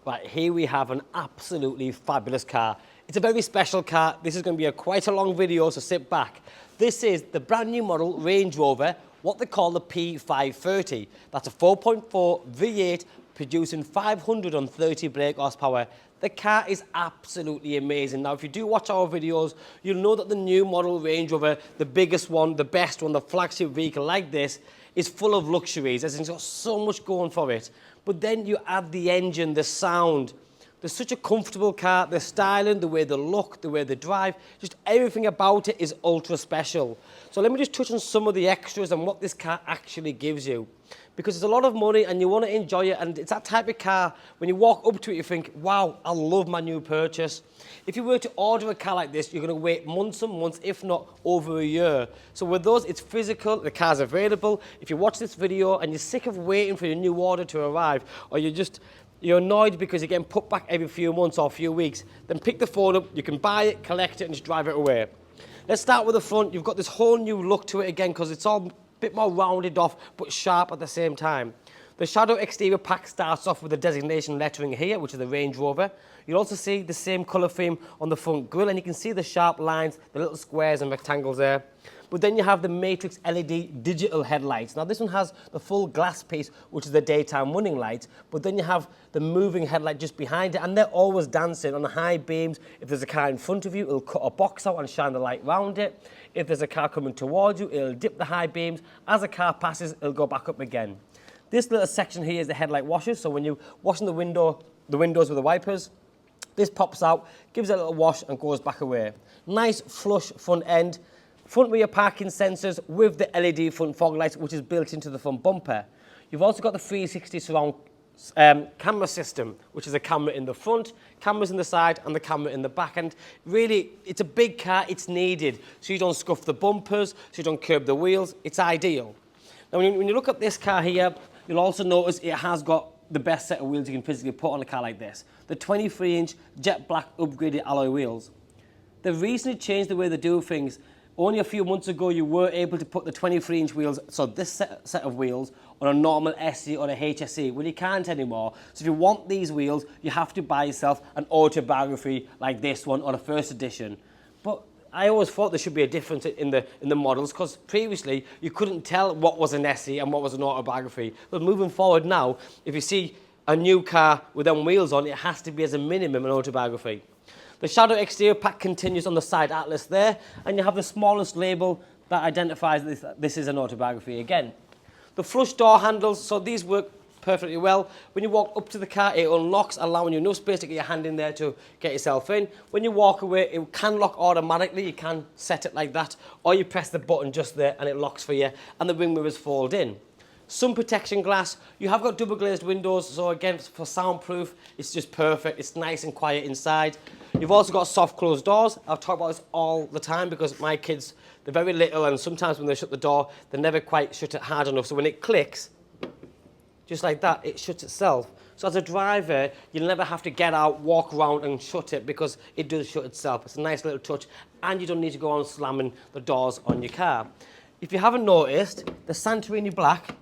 Right, here we have an absolutely fabulous car. It's a very special car. This is going to be quite a long video, so sit back. This is the brand new model Range Rover, what they call the P530. That's a 4.4 V8 producing 530 brake horsepower. The car is absolutely amazing. Now, if you do watch our videos, you'll know that the new model Range Rover, the biggest one, the best one, the flagship vehicle like this, is full of luxuries, as it's got so much going for it. But then you add the engine, the sound. There's such a comfortable car, the styling, the way they look, the way they drive, just everything about it is ultra special. So let me just touch on some of the extras and what this car actually gives you. Because it's a lot of money and you want to enjoy it, and it's that type of car, when you walk up to it, you think, wow, I love my new purchase. If you were to order a car like this, you're going to wait months and months, if not over a year. So with those, it's physical, the car's available. If you watch this video and you're sick of waiting for your new order to arrive, or you're annoyed because you're getting put back every few months or a few weeks, then pick the phone up, you can buy it, collect it, and just drive it away. Let's start with the front. You've got this whole new look to it again, because it's all bit more rounded off but sharp at the same time. The shadow exterior pack starts off with the designation lettering here, which is the Range Rover. You'll also see the same colour theme on the front grille, and you can see the sharp lines, the little squares and rectangles there. But then you have the Matrix LED digital headlights. Now this one has the full glass piece, which is the daytime running light, but then you have the moving headlight just behind it, and they're always dancing on the high beams. If there's a car in front of you, it'll cut a box out and shine the light round it. If there's a car coming towards you, it'll dip the high beams. As a car passes, it'll go back up again. This little section here is the headlight washers, so when you're washing the windows with the wipers, this pops out, gives it a little wash and goes back away. Nice flush front end. Front rear parking sensors with the LED front fog lights, which is built into the front bumper. You've also got the 360 surround camera system, which is a camera in the front, cameras in the side, and the camera in the back. And really, it's a big car, it's needed. So you don't scuff the bumpers, so you don't curb the wheels. It's ideal. Now, when you look at this car here, you'll also notice it has got the best set of wheels you can physically put on a car like this. The 23-inch jet black upgraded alloy wheels. They've recently changed the way they do things. Only a few months ago, you were able to put the 23-inch wheels, so this set of wheels, on a normal SE or a HSE. Well, you can't anymore. So if you want these wheels, you have to buy yourself an Autobiography like this one or a first edition. But I always thought there should be a difference in the models, because previously you couldn't tell what was an SE and what was an Autobiography. But moving forward now, if you see a new car with them wheels on, it has to be as a minimum an Autobiography. The shadow exterior pack continues on the side atlas there, and you have the smallest label that identifies this is an Autobiography again. The flush door handles, so these work perfectly well. When you walk up to the car, it unlocks, allowing you enough space to get your hand in there to get yourself in. When you walk away, it can lock automatically. You can set it like that, or you press the button just there and it locks for you, and the wing mirrors fold in. Sun protection glass. You have got double glazed windows, so again, for soundproof, it's just perfect. It's nice and quiet inside. You've also got soft closed doors. I've talked about this all the time because my kids, they're very little, and sometimes when they shut the door, they never quite shut it hard enough. So when it clicks, just like that, it shuts itself. So as a driver, you'll never have to get out, walk around and shut it, because it does shut itself. It's a nice little touch, and you don't need to go on slamming the doors on your car. If you haven't noticed, the Santorini black,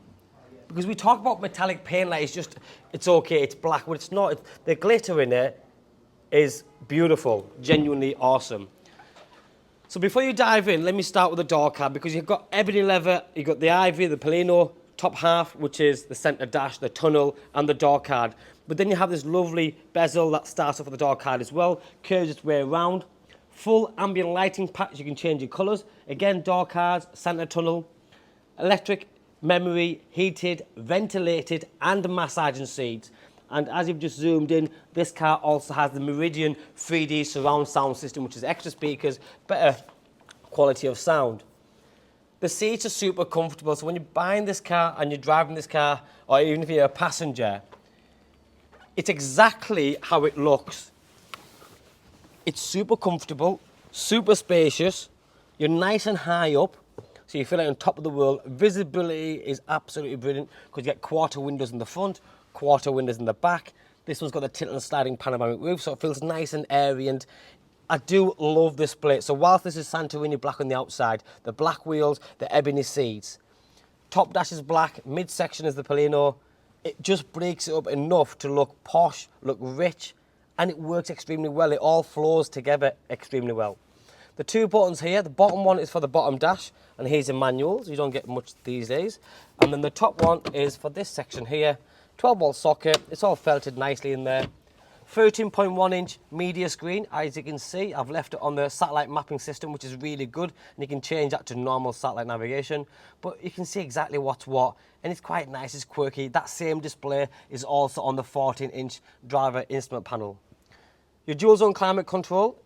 because we talk about metallic paint like it's okay, it's black, but it's not. The glitter in it is beautiful, genuinely awesome. So before you dive in, let me start with the door card, because you've got ebony leather, you've got the ivy, the Polino top half, which is the center dash, the tunnel, and the door card. But then you have this lovely bezel that starts off with the door card as well, curves its way around. Full ambient lighting patch, you can change your colors. Again, door cards, center tunnel, electric, memory, heated, ventilated, and massaging seats. And as you've just zoomed in, this car also has the Meridian 3D surround sound system, which is extra speakers, better quality of sound. The seats are super comfortable, so when you're buying this car and you're driving this car, or even if you're a passenger, it's exactly how it looks. It's super comfortable, super spacious, you're nice and high up, so you feel like on top of the world. Visibility is absolutely brilliant, because you get quarter windows in the front, quarter windows in the back. This one's got the tilt and sliding panoramic roof, so it feels nice and airy, and I do love this plate. So whilst this is Santorini black on the outside, the black wheels, the ebony seats. Top dash is black, midsection is the Polino, it just breaks it up enough to look posh, look rich, and it works extremely well. It all flows together extremely well. The two buttons here, the bottom one is for the bottom dash, and here's a manual, so you don't get much these days. And then the top one is for this section here, 12-volt socket, it's all felted nicely in there. 13.1-inch media screen, as you can see, I've left it on the satellite mapping system, which is really good, and you can change that to normal satellite navigation, but you can see exactly what's what, and it's quite nice, it's quirky. That same display is also on the 14-inch driver instrument panel. Your dual zone climate control,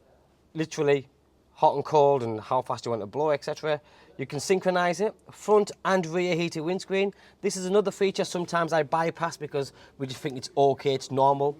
literally hot and cold and how fast you want to blow, etc. You can synchronize it, front and rear heated windscreen. This is another feature sometimes I bypass because we just think it's okay, it's normal.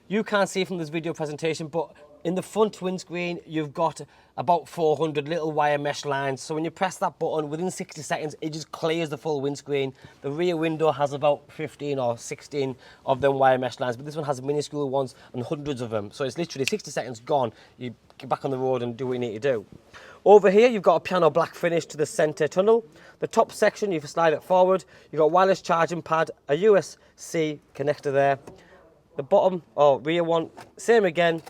You can't see from this video presentation, but in the front windscreen, you've got about 400 little wire mesh lines. So when you press that button, within 60 seconds, it just clears the full windscreen. The rear window has about 15 or 16 of them wire mesh lines, but this one has minuscule ones and hundreds of them. So it's literally 60 seconds gone. You get back on the road and do what you need to do. Over here, you've got a piano black finish to the center tunnel. The top section, you can slide it forward. You've got a wireless charging pad, a USB-C connector there. The bottom, or rear one, same again,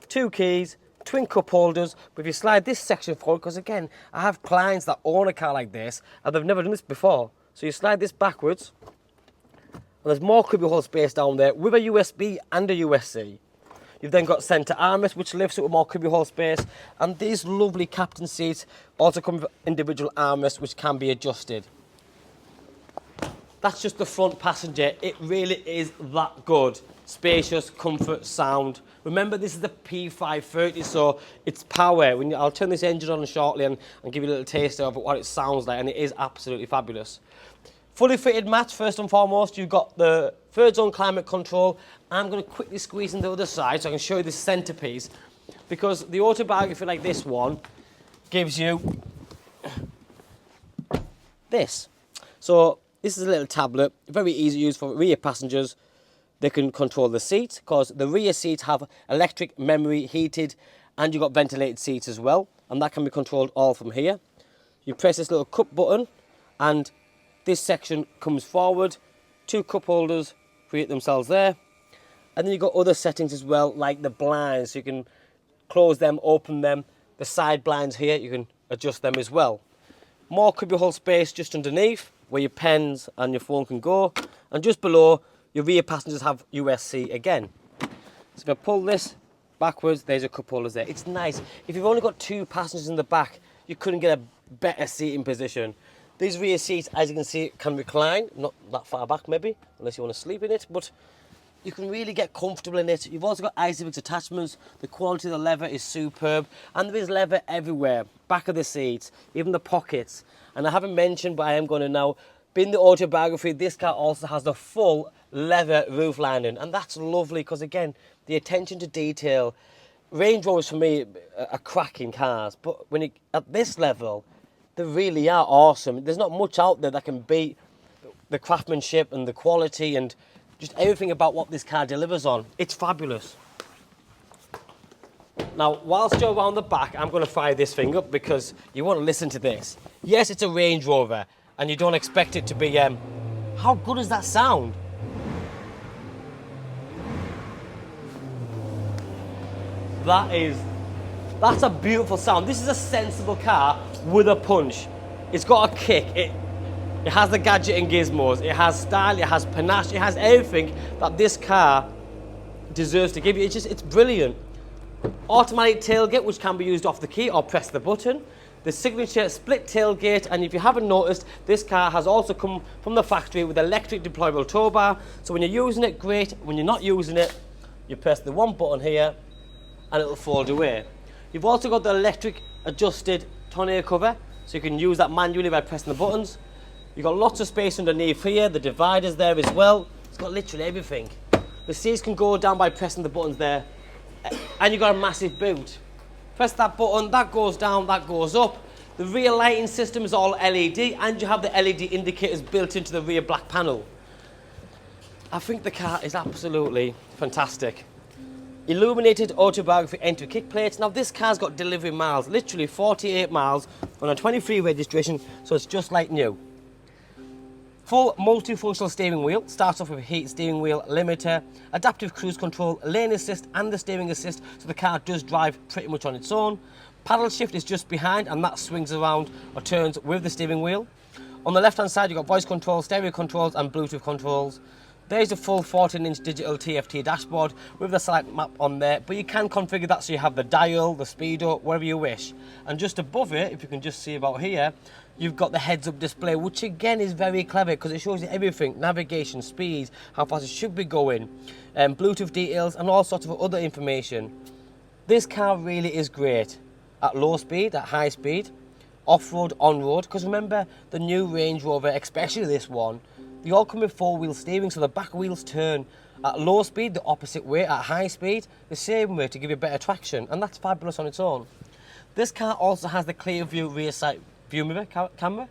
2 keys, twin cup holders. But if you slide this section forward, because again, I have clients that own a car like this, and they've never done this before. So you slide this backwards, and there's more cubbyhole space down there with a USB and a USB-C. You've then got centre armrest, which lifts up with more cubbyhole space, and these lovely captain seats also come with individual armrests, which can be adjusted. That's just the front passenger. It really is that good. Spacious, comfort, sound. Remember, this is the P530, so it's power. I'll turn this engine on shortly and give you a little taster of what it sounds like, and it is absolutely fabulous. Fully fitted mats, first and foremost. You've got the third zone climate control. I'm going to quickly squeeze in the other side so I can show you this centerpiece, because the Autobiography like this one gives you this. So this is a little tablet, very easy to use for rear passengers. They can control the seats, because the rear seats have electric, memory, heated, and you've got ventilated seats as well, and that can be controlled all from here. You press this little cup button, and this section comes forward. 2 cup holders create themselves there, and then you've got other settings as well, like the blinds. So you can close them, open them. The side blinds here, you can adjust them as well. More cubbyhole space just underneath, where your pens and your phone can go, and just below, your rear passengers have USB-C again. So if I pull this backwards, there's a cup holders there. It's nice. If you've only got 2 passengers in the back, you couldn't get a better seating position. These rear seats, as you can see, can recline, not that far back maybe, unless you want to sleep in it, but you can really get comfortable in it. You've also got Isofix attachments. The quality of the leather is superb, and there is leather everywhere. Back of the seats, even the pockets. And I haven't mentioned, but I am going to now, being the Autobiography, this car also has the full leather roof lining, and that's lovely because, again, the attention to detail. Range Rovers for me are cracking cars, but when at this level, they really are awesome. There's not much out there that can beat the craftsmanship and the quality and just everything about what this car delivers on. It's fabulous. Now, whilst you're around the back, I'm going to fire this thing up because you want to listen to this. Yes, it's a Range Rover, and you don't expect it to be... how good does that sound? That's a beautiful sound. This is a sensible car with a punch. It's got a kick. It has the gadget and gizmos. It has style, it has panache, it has everything that this car deserves to give you. It's brilliant. Automatic tailgate, which can be used off the key or press the button. The signature split tailgate, and if you haven't noticed, this car has also come from the factory with electric deployable Towbar. So when you're using it, great. When you're not using it, you press the one button here and it'll fold away. You've also got the electric adjusted tonneau cover, so you can use that manually by pressing the buttons. You've got lots of space underneath here, the divider's there as well. It's got literally everything. The seats can go down by pressing the buttons there, and you've got a massive boot. Press that button, that goes down, that goes up. The rear lighting system is all LED, and you have the LED indicators built into the rear black panel. I think the car is absolutely fantastic. Illuminated Autobiography entry kick plates. Now this car's got delivery miles, literally 48 miles on a 23 registration, so it's just like new. Full multifunctional steering wheel. Starts off with a heat steering wheel, limiter, adaptive cruise control, lane assist and the steering assist, so the car does drive pretty much on its own. Paddle shift is just behind and that swings around or turns with the steering wheel. On the left hand side you've got voice controls, stereo controls and Bluetooth controls. There's a full 14-inch digital TFT dashboard with the satellite map on there, but you can configure that so you have the dial, the speedo, wherever you wish. And just above it, if you can just see about here, you've got the heads-up display, which again is very clever because it shows you everything: navigation, speed, how fast it should be going, Bluetooth details and all sorts of other information. This car really is great at low speed, at high speed, off-road, on-road, because remember the new Range Rover, especially this one, they all come with four-wheel steering, so the back wheels turn at low speed the opposite way, at high speed the same way, to give you better traction, and that's fabulous on its own. This car also has the clear view rear side view mirror camera,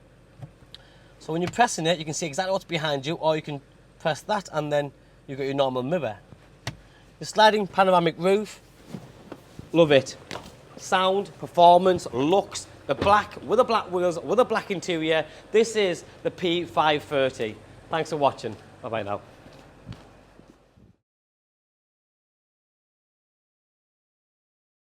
so when you're pressing it you can see exactly what's behind you, or you can press that and then you've got your normal mirror. The sliding panoramic roof, love it. Sound, performance, looks, the black with the black wheels, with a black interior. This is the P530. Thanks for watching. Bye bye now.